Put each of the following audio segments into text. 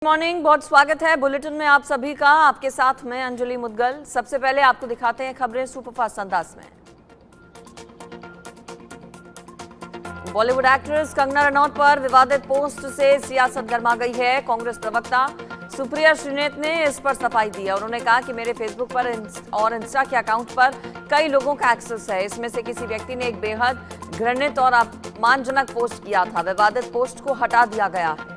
Morning, बहुत स्वागत है बुलेटिन में आप सभी का। आपके साथ मैं अंजलि मुदगल। सबसे पहले आपको दिखाते हैं खबरें सुपरफास्ट अंदाज में। बॉलीवुड एक्ट्रेस कंगना रनौत पर विवादित पोस्ट से सियासत गर्मा गई है। कांग्रेस प्रवक्ता सुप्रिया श्रीनेत ने इस पर सफाई दी है। उन्होंने कहा कि मेरे फेसबुक पर और इंस्टा के अकाउंट पर कई लोगों का एक्सेस है। इसमें से किसी व्यक्ति ने एक बेहद घृणित और अपमानजनक पोस्ट किया था। विवादित पोस्ट को हटा दिया गया है।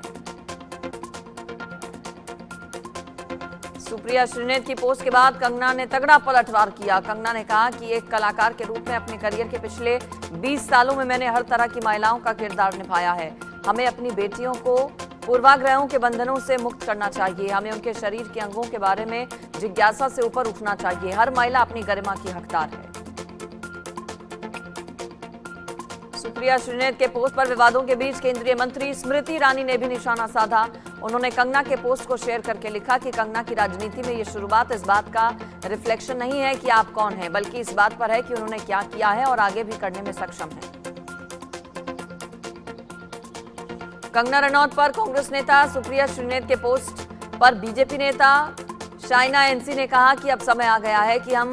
सुप्रिया श्रीनेत की पोस्ट के बाद कंगना ने तगड़ा पलटवार किया। कंगना ने कहा कि एक कलाकार के रूप में अपने करियर के पिछले 20 सालों में मैंने हर तरह की महिलाओं का किरदार निभाया है। हमें अपनी बेटियों को पूर्वाग्रहों के बंधनों से मुक्त करना चाहिए। हमें उनके शरीर के अंगों के बारे में जिज्ञासा से ऊपर उठना चाहिए। हर महिला अपनी गरिमा की हकदार है। सुप्रिया श्रीनेत के पोस्ट पर विवादों के बीच केंद्रीय मंत्री स्मृति ईरानी ने भी निशाना साधा। उन्होंने कंगना के पोस्ट को शेयर करके लिखा कि कंगना की राजनीति में ये शुरुआत इस बात का रिफ्लेक्शन नहीं है कि आप कौन हैं, बल्कि इस बात पर है कि उन्होंने क्या किया है और आगे भी करने में सक्षम है। कंगना रनौत पर कांग्रेस नेता सुप्रिया श्रीनेत के पोस्ट पर बीजेपी नेता शाइना एनसी ने कहा कि अब समय आ गया है कि हम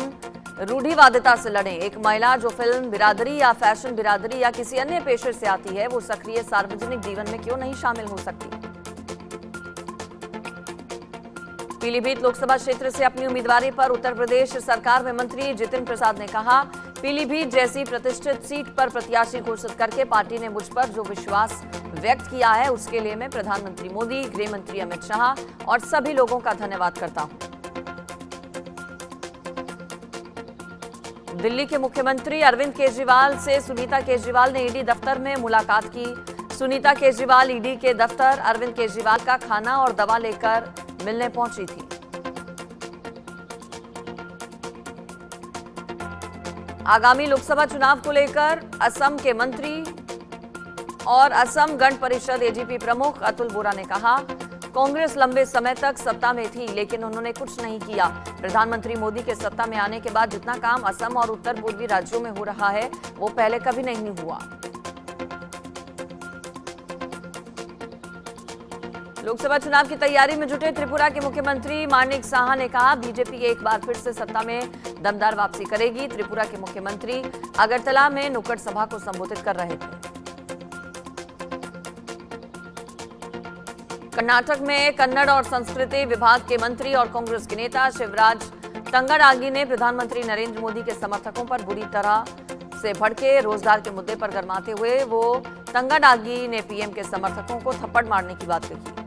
रूढ़िवादिता से लड़ें। एक महिला जो फिल्म बिरादरी या फैशन बिरादरी या किसी अन्य पेशे से आती है, वो सक्रिय सार्वजनिक जीवन में क्यों नहीं शामिल हो सकती। पीलीभीत लोकसभा क्षेत्र से अपनी उम्मीदवारी पर उत्तर प्रदेश सरकार में मंत्री जितिन प्रसाद ने कहा, पीलीभीत जैसी प्रतिष्ठित सीट पर प्रत्याशी घोषित करके पार्टी ने मुझ पर जो विश्वास व्यक्त किया है, उसके लिए मैं प्रधानमंत्री मोदी, गृह मंत्री अमित शाह और सभी लोगों का धन्यवाद करता हूं। दिल्ली के मुख्यमंत्री अरविंद केजरीवाल से सुनीता केजरीवाल ने ईडी दफ्तर में मुलाकात की। सुनीता केजरीवाल ईडी के दफ्तर अरविंद केजरीवाल का खाना और दवा लेकर मिलने पहुंची थी। आगामी लोकसभा चुनाव को लेकर असम के मंत्री और असम गण परिषद एजीपी प्रमुख अतुल बोरा ने कहा, कांग्रेस लंबे समय तक सत्ता में थी लेकिन उन्होंने कुछ नहीं किया। प्रधानमंत्री मोदी के सत्ता में आने के बाद जितना काम असम और उत्तर पूर्वी राज्यों में हो रहा है, वो पहले कभी नहीं हुआ। लोकसभा चुनाव की तैयारी में जुटे त्रिपुरा के मुख्यमंत्री माणिक साहा ने कहा, बीजेपी एक बार फिर से सत्ता में दमदार वापसी करेगी। त्रिपुरा के मुख्यमंत्री अगरतला में नुक्कड़ सभा को संबोधित कर रहे थे। कर्नाटक में कन्नड़ और संस्कृति विभाग के मंत्री और कांग्रेस के नेता शिवराज तंगड़ागी ने प्रधानमंत्री नरेंद्र मोदी के समर्थकों पर बुरी तरह से भड़के। रोजगार के मुद्दे पर गरमाते हुए वो तंगड़ागी ने पीएम के समर्थकों को थप्पड़ मारने की बात कही।